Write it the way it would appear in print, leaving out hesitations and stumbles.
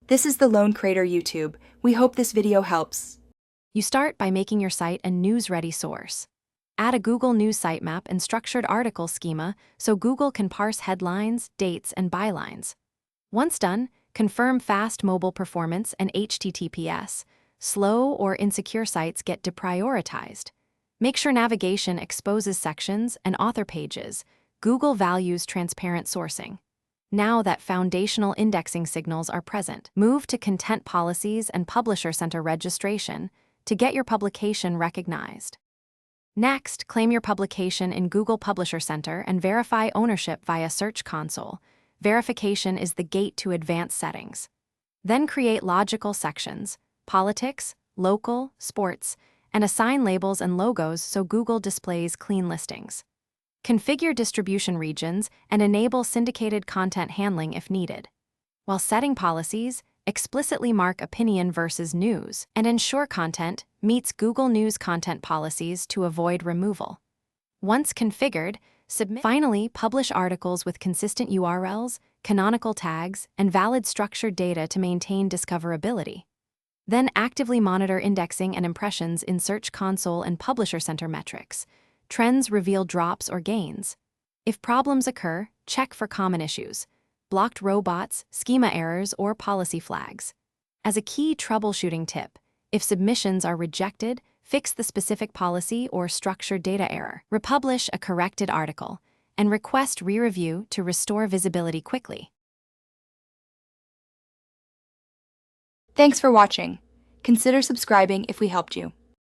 This is the Lone Creator YouTube. We hope this video helps. You start by making your site a news-ready source. Add a Google News sitemap and structured article schema so Google can parse headlines, dates, and bylines. Once done, confirm fast mobile performance and HTTPS. Slow or insecure sites get deprioritized. Make sure navigation exposes sections and author pages. Google values transparent sourcing. Now that foundational indexing signals are present, move to content policies and publisher center registration to get your publication recognized. Next, claim your publication in Google Publisher Center and verify ownership via Search Console. Verification is the gate to advanced settings. Then create logical sections, politics, local, sports, and assign labels and logos so Google displays clean listings. Configure distribution regions and enable syndicated content handling if needed. While setting policies, explicitly mark opinion versus news and ensure content meets Google News content policies to avoid removal. Once configured, submit. Finally, publish articles with consistent URLs, canonical tags, and valid structured data to maintain discoverability. Then actively monitor indexing and impressions in Search Console and Publisher Center metrics. Trends reveal drops or gains. If problems occur, check for common issues, blocked robots, schema errors, or policy flags. As a key troubleshooting tip, if submissions are rejected, fix the specific policy or structured data error, republish a corrected article, and request re-review to restore visibility quickly. Thanks for watching. Consider subscribing if we helped you.